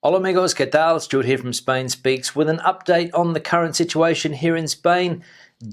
Hola amigos, ¿qué tal? Stuart here from Spain Speaks with an update on the current situation here in Spain.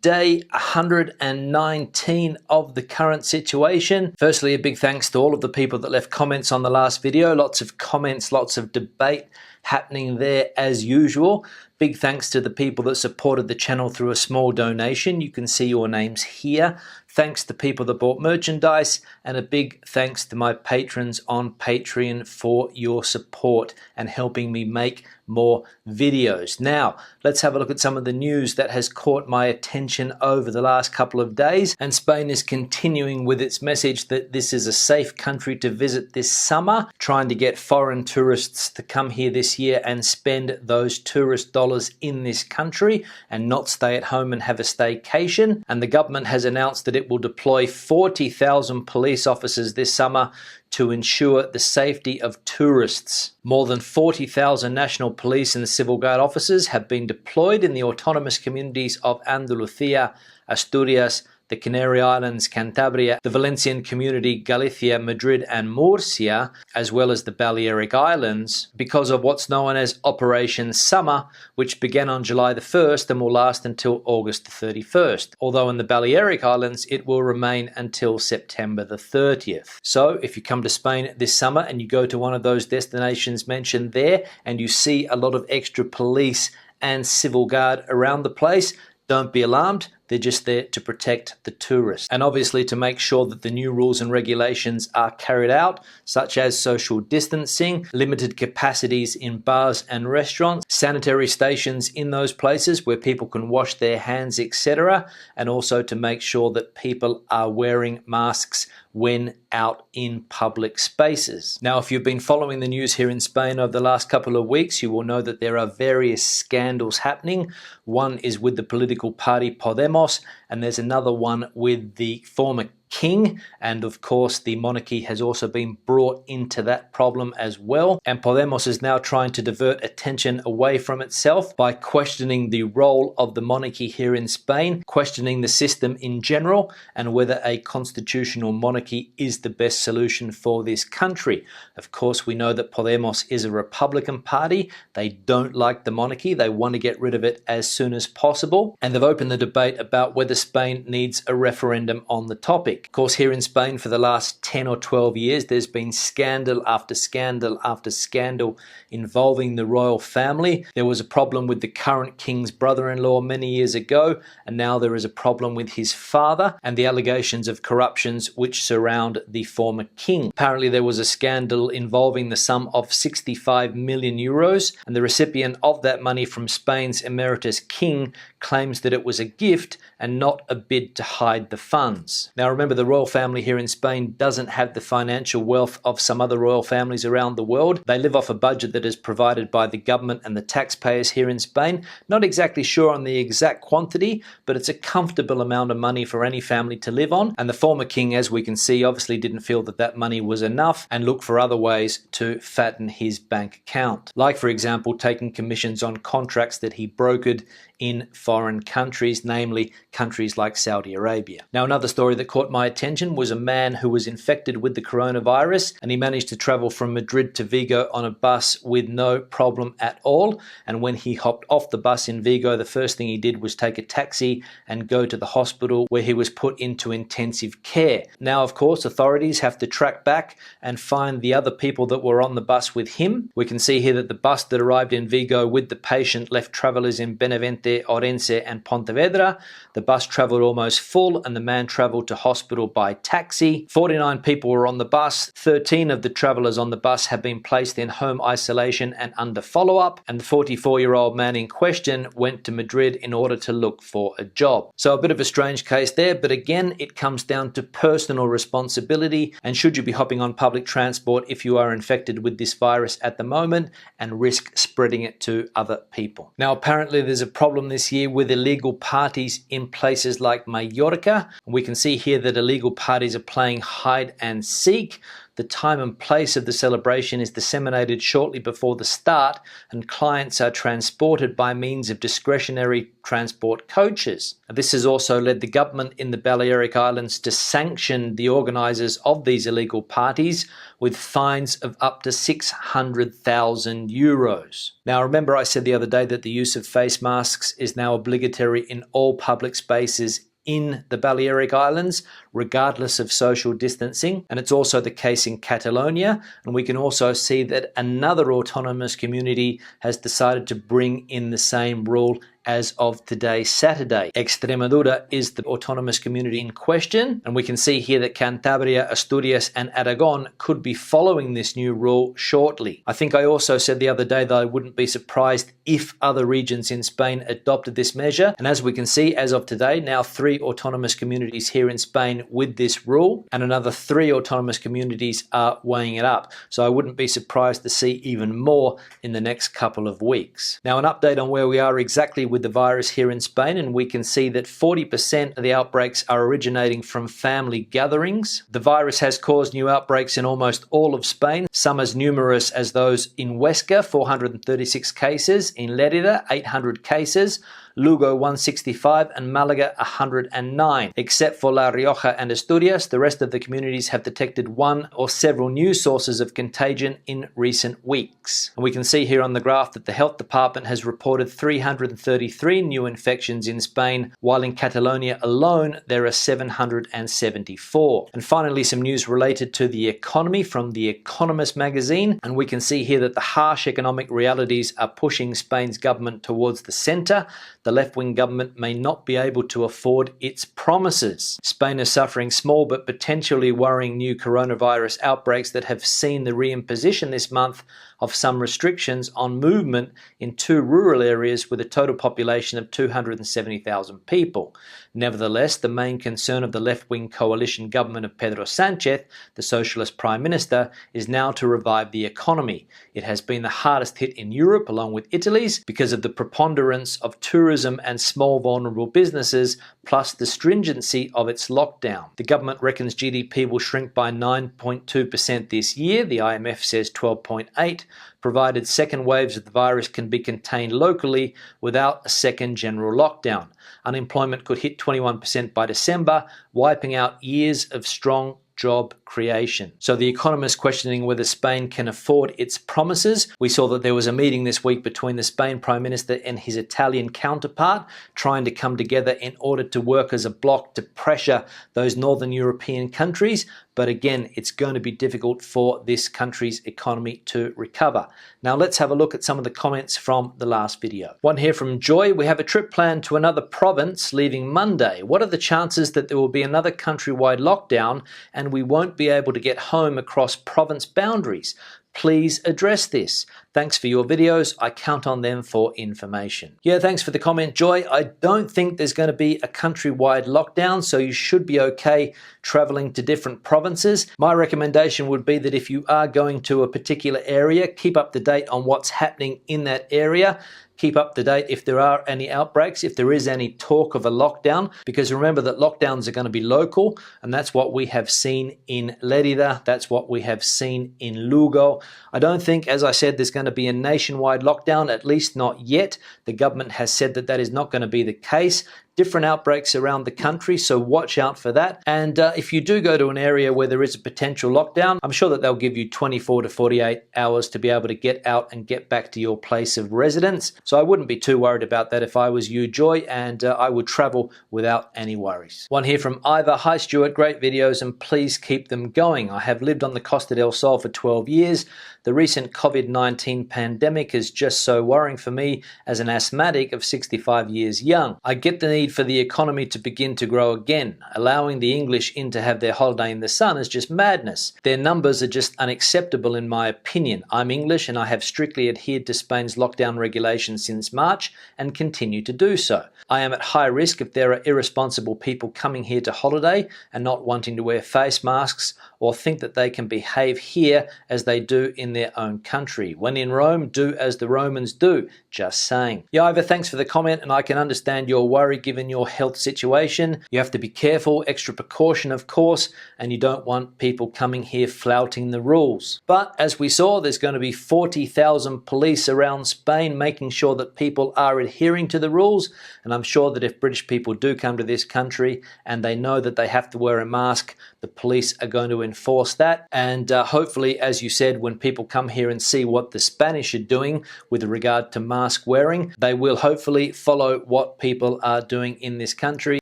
Day 119 of the current situation. Firstly, a big thanks to all of the people that left comments on the last video. Lots of comments, lots of debate happening there as usual. Big thanks to the people that supported the channel through a small donation. You can see your names here. Thanks to people that bought merchandise, and a big thanks to my patrons on Patreon for your support and helping me make more videos. Now, let's have a look at some of the news that has caught my attention over the last couple of days. And Spain is continuing with its message that this is a safe country to visit this summer, trying to get foreign tourists to come here this year and spend those tourist dollars in this country and not stay at home and have a staycation. And the government has announced that it will deploy 40,000 police officers this summer to ensure the safety of tourists. More than 40,000 national police and civil guard officers have been deployed in the autonomous communities of Andalucía, Asturias, the Canary Islands, Cantabria, the Valencian community, Galicia, Madrid and Murcia, as well as the Balearic Islands, because of what's known as Operation Summer, which began on July the 1st and will last until August the 31st. Although in the Balearic Islands, it will remain until September the 30th. So if you come to Spain this summer and you go to one of those destinations mentioned there and you see a lot of extra police and civil guard around the place, don't be alarmed. They're just there to protect the tourists and obviously to make sure that the new rules and regulations are carried out, such as social distancing, limited capacities in bars and restaurants, sanitary stations in those places where people can wash their hands, etc., and also to make sure that people are wearing masks when out in public spaces. Now, if you've been following the news here in Spain over the last couple of weeks, you will know that there are various scandals happening. One is with the political party Podemos, and there's another one with the former king, and of course the monarchy has also been brought into that problem as well. And Podemos is now trying to divert attention away from itself by questioning the role of the monarchy here in Spain, questioning the system in general, and whether a constitutional monarchy is the best solution for this country. Of course, we know that Podemos is a Republican party. They don't like the monarchy. They want to get rid of it as soon as possible, and they've opened the debate about whether Spain needs a referendum on the topic. Of course, here in Spain for the last 10 or 12 years, there's been scandal after scandal after scandal involving the royal family. There was a problem with the current king's brother-in-law many years ago, and now there is a problem with his father and the allegations of corruptions which surround the former king. Apparently, there was a scandal involving the sum of 65 million euros, and the recipient of that money from Spain's emeritus king claims that it was a gift and not a bid to hide the funds. Now, remember, the royal family here in Spain doesn't have the financial wealth of some other royal families around the world. They live off a budget that is provided by the government and the taxpayers here in Spain. Not exactly sure on the exact quantity, but it's a comfortable amount of money for any family to live on. And the former king, as we can see, obviously didn't feel that that money was enough and looked for other ways to fatten his bank account. Like, for example, taking commissions on contracts that he brokered in foreign countries, namely countries like Saudi Arabia. Now, another story that caught my attention was a man who was infected with the coronavirus, and he managed to travel from Madrid to Vigo on a bus with no problem at all. And when he hopped off the bus in Vigo, the first thing he did was take a taxi and go to the hospital, where he was put into intensive care. Now, of course, authorities have to track back and find the other people that were on the bus with him. We can see here that the bus that arrived in Vigo with the patient left travelers in Benavente, Orense and Pontevedra. The bus traveled almost full, and the man traveled to hospital by taxi. 49 people were on the bus. 13 of the travelers on the bus have been placed in home isolation and under follow-up, and the 44-year-old man in question went to Madrid in order to look for a job. So a bit of a strange case there, but again, it comes down to personal responsibility, and should you be hopping on public transport if you are infected with this virus at the moment and risk spreading it to other people. Now, apparently there's a problem this year with illegal parties in places like Mallorca. We can see here that that illegal parties are playing hide and seek. The time and place of the celebration is disseminated shortly before the start, and clients are transported by means of discretionary transport coaches. This has also led the government in the Balearic Islands to sanction the organisers of these illegal parties with fines of up to €600,000. Now, remember I said the other day that the use of face masks is now obligatory in all public spaces in the Balearic Islands, regardless of social distancing. And it's also the case in Catalonia. And we can also see that another autonomous community has decided to bring in the same rule as of today, Saturday. Extremadura is the autonomous community in question, and we can see here that Cantabria, Asturias and Aragon could be following this new rule shortly. I think I also said the other day that I wouldn't be surprised if other regions in Spain adopted this measure, and as we can see, as of today, now 3 autonomous communities here in Spain with this rule, and another 3 autonomous communities are weighing it up. So I wouldn't be surprised to see even more in the next couple of weeks. Now, an update on where we are exactly with the virus here in Spain, and we can see that 40% of the outbreaks are originating from family gatherings. The virus has caused new outbreaks in almost all of Spain, some as numerous as those in Huesca, 436 cases, in Lérida, 800 cases, Lugo 165 and Malaga 109. Except for La Rioja and Asturias, the rest of the communities have detected one or several new sources of contagion in recent weeks. And we can see here on the graph that the health department has reported 333 new infections in Spain, while in Catalonia alone there are 774. And finally, some news related to the economy from The Economist magazine, and we can see here that the harsh economic realities are pushing Spain's government towards the centre. The left-wing government may not be able to afford its promises. Spain is suffering small but potentially worrying new coronavirus outbreaks that have seen the reimposition this month of some restrictions on movement in 2 rural areas with a total population of 270,000 people. Nevertheless, the main concern of the left-wing coalition government of Pedro Sánchez, the socialist prime minister, is now to revive the economy. It has been the hardest hit in Europe, along with Italy's, because of the preponderance of tourism and small vulnerable businesses, plus the stringency of its lockdown. The government reckons GDP will shrink by 9.2% this year. The IMF says 12.8%. Provided second waves of the virus can be contained locally without a second general lockdown. Unemployment could hit 21% by December, wiping out years of strong job creation. So The Economist questioning whether Spain can afford its promises. We saw that there was a meeting this week between the Spain Prime Minister and his Italian counterpart, trying to come together in order to work as a bloc to pressure those Northern European countries. But again, it's going to be difficult for this country's economy to recover. Now let's have a look at some of the comments from the last video. One here from Joy: we have a trip planned to another province leaving Monday. What are the chances that there will be another countrywide lockdown and we won't be able to get home across province boundaries? Please address this. Thanks for your videos. I count on them for information. Yeah, thanks for the comment, Joy. I don't think there's going to be a countrywide lockdown, so you should be okay traveling to different provinces. My recommendation would be that if you are going to a particular area, keep up to date on what's happening in that area. Keep up to date if there are any outbreaks, if there is any talk of a lockdown, because remember that lockdowns are going to be local, and that's what we have seen in Lérida, that's what we have seen in Lugo. I don't think, as I said, there's going to be a nationwide lockdown, at least not yet. The government has said that that is not going to be the case. Different outbreaks around the country, so watch out for that. And if you do go to an area where there is a potential lockdown, I'm sure that they'll give you 24 to 48 hours to be able to get out and get back to your place of residence. So I wouldn't be too worried about that if I was you, Joy, and I would travel without any worries. One here from Ivor: hi Stuart, great videos and please keep them going. I have lived on the Costa del Sol for 12 years. The recent COVID-19 pandemic is just so worrying for me as an asthmatic of 65 years young. I get the need for the economy to begin to grow again. Allowing the English in to have their holiday in the sun is just madness. Their numbers are just unacceptable in my opinion. I'm English and I have strictly adhered to Spain's lockdown regulations since March and continue to do so. I am at high risk if there are irresponsible people coming here to holiday and not wanting to wear face masks or think that they can behave here as they do in their own country. When in Rome, do as the Romans do. Just saying. Yeah, Ivor, thanks for the comment, and I can understand your worry given your health situation. You have to be careful, extra precaution of course, and you don't want people coming here flouting the rules. But as we saw, there's going to be 40,000 police around Spain making sure that people are adhering to the rules, and I'm sure that if British people do come to this country and they know that they have to wear a mask, the police are going to enforce that. And hopefully, as you said, when people come here and see what the Spanish are doing with regard to mask wearing, they will hopefully follow what people are doing in this country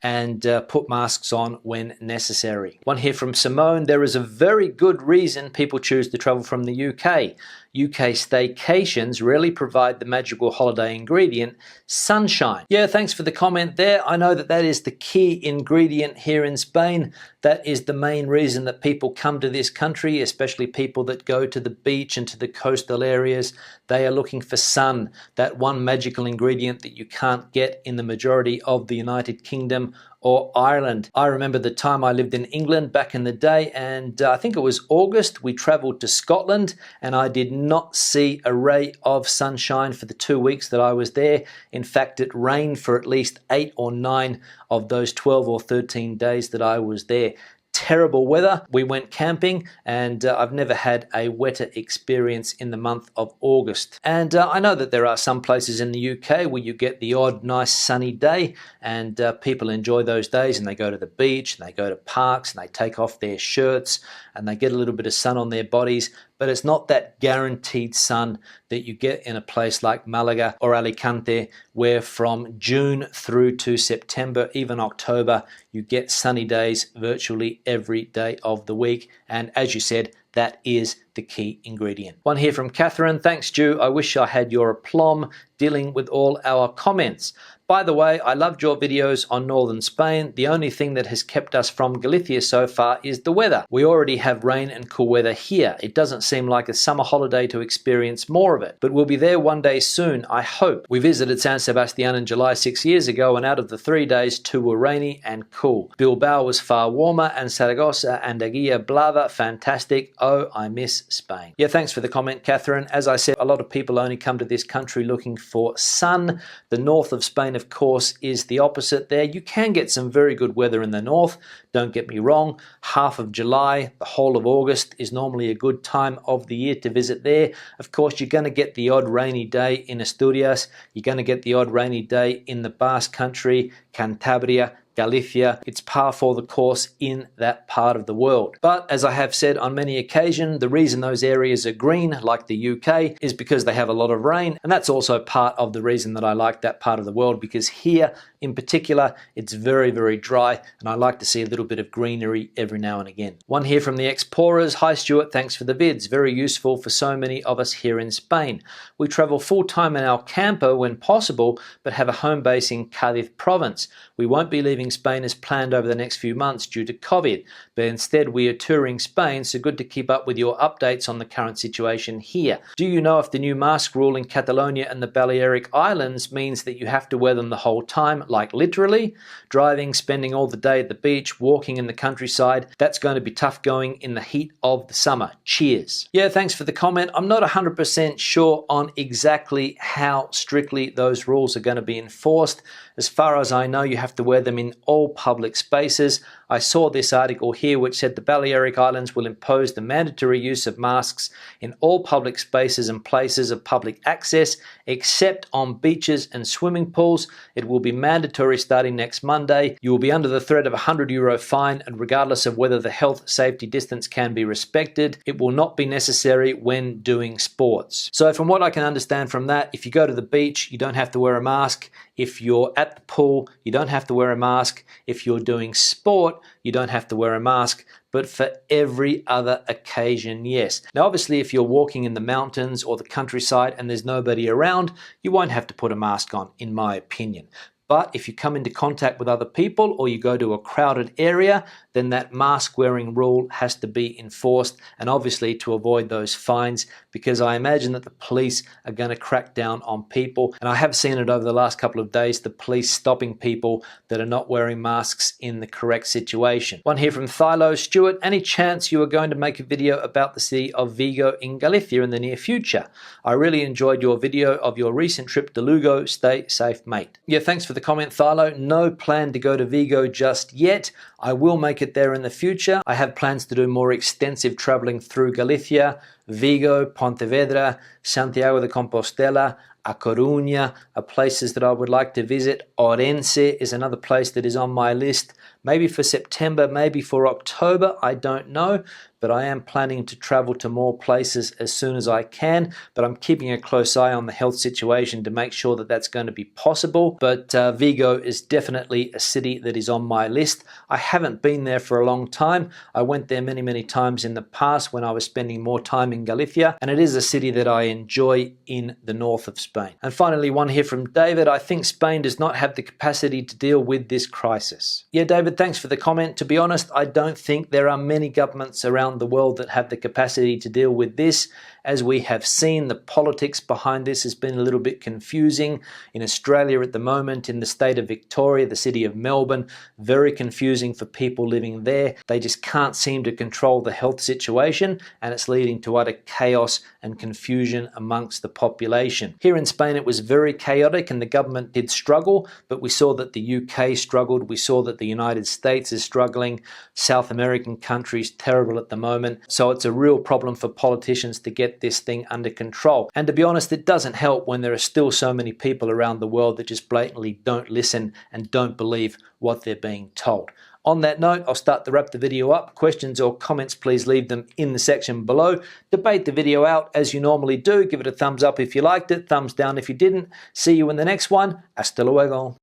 and put masks on when necessary. One here from Simone: there is a very good reason people choose to travel from the UK. UK staycations rarely provide the magical holiday ingredient, sunshine. Yeah, thanks for the comment there. I know that that is the key ingredient here in Spain. That is the main reason that people come to this country, especially people that go to the beach and to the coastal areas. They are looking for sun, that one magical ingredient that you can't get in the majority of the United Kingdom or Ireland. I remember the time I lived in England back in the day, and I think it was August, we travelled to Scotland, and I did not see a ray of sunshine for the 2 weeks that I was there. In fact, it rained for at least 8 or 9 of those 12 or 13 days that I was there. Terrible weather. We went camping, and I've never had a wetter experience in the month of August. And I know that there are some places in the UK where you get the odd nice sunny day, and people enjoy those days, and they go to the beach and they go to parks and they take off their shirts and they get a little bit of sun on their bodies. But it's not that guaranteed sun that you get in a place like Malaga or Alicante, where from June through to September, even October, you get sunny days virtually every day of the week. And as you said, that is the key ingredient. One here from Catherine: thanks, Stu. I wish I had your aplomb dealing with all our comments. By the way, I loved your videos on northern Spain. The only thing that has kept us from Galicia so far is the weather. We already have rain and cool weather here. It doesn't seem like a summer holiday to experience more of it, but we'll be there one day soon, I hope. We visited San Sebastian in July 6 years ago, and out of the 3 days, 2 were rainy and cool. Bilbao was far warmer, and Saragossa and Aguilla Blava, fantastic. Oh, I miss Spain. Yeah, thanks for the comment, Catherine. As I said, a lot of people only come to this country looking for sun. The north of Spain, of course, is the opposite there. You can get some very good weather in the north, don't get me wrong. Half of July, the whole of August is normally a good time of the year to visit there. Of course, you're going to get the odd rainy day in Asturias. You're going to get the odd rainy day in the Basque Country, Cantabria, Galicia. It's par for the course in that part of the world. But as I have said on many occasions, the reason those areas are green, like the UK, is because they have a lot of rain. And that's also part of the reason that I like that part of the world, because here in particular, it's very, very dry, and I like to see a little bit of greenery every now and again. One here from the Explorers: hi Stuart, thanks for the vids. Very useful for so many of us here in Spain. We travel full-time in our camper when possible, but have a home base in Cádiz province. We won't be leaving Spain as planned over the next few months due to COVID, but instead we are touring Spain, so good to keep up with your updates on the current situation here. Do you know if the new mask rule in Catalonia and the Balearic Islands means that you have to wear them the whole time, like literally? Driving, spending all the day at the beach, walking in the countryside, that's going to be tough going in the heat of the summer. Cheers. Yeah, thanks for the comment. I'm not 100% sure on exactly how strictly those rules are going to be enforced. As far as I know, you have to wear them in all public spaces. I saw this article here which said the Balearic Islands will impose the mandatory use of masks in all public spaces and places of public access, except on beaches and swimming pools. It will be mandatory starting next Monday. You will be under the threat of a €100 fine, and regardless of whether the health safety distance can be respected, it will not be necessary when doing sports. So from what I can understand from that, if you go to the beach, you don't have to wear a mask. If you're at the pool, you don't have to wear a mask. If you're doing sport, you don't have to wear a mask. But for every other occasion, yes. Now, obviously, if you're walking in the mountains or the countryside and there's nobody around, you won't have to put a mask on, in my opinion. But if you come into contact with other people or you go to a crowded area, then that mask wearing rule has to be enforced, and obviously to avoid those fines, because I imagine that the police are going to crack down on people. And I have seen it over the last couple of days, the police stopping people that are not wearing masks in the correct situation. One here from Thilo. Stuart, any chance you are going to make a video about the city of Vigo in Galicia in the near future? I really enjoyed your video of your recent trip to Lugo. Stay safe, mate. Yeah, thanks for the comment, Thilo. No plan to go to Vigo just yet. I will make it there in the future. I have plans to do more extensive traveling through Galicia, Vigo, Pontevedra, Santiago de Compostela, A Coruña are places that I would like to visit. Orense is another place that is on my list. Maybe for September, maybe for October, I don't know. But I am planning to travel to more places as soon as I can. But I'm keeping a close eye on the health situation to make sure that that's going to be possible. But Vigo is definitely a city that is on my list. I haven't been there for a long time. I went there many, many times in the past when I was spending more time in Galicia. And it is a city that I enjoy in the north of Spain. And finally, one here from David. I think Spain does not have the capacity to deal with this crisis. Yeah, David, thanks for the comment. To be honest, I don't think there are many governments around the world that have the capacity to deal with this. As we have seen, the politics behind this has been a little bit confusing. In Australia at the moment, in the state of Victoria, the city of Melbourne, very confusing for people living there. They just can't seem to control the health situation, and it's leading to utter chaos and confusion amongst the population. Here in Spain, it was very chaotic and the government did struggle, but we saw that the UK struggled. We saw that the United States is struggling. South American countries terrible at the moment. So it's a real problem for politicians to get this thing under control. And to be honest, it doesn't help when there are still so many people around the world that just blatantly don't listen and don't believe what they're being told. On that note, I'll start to wrap the video up. Questions or comments, please leave them in the section below. Debate the video out as you normally do. Give it a thumbs up if you liked it, thumbs down if you didn't. See you in the next one. Hasta luego.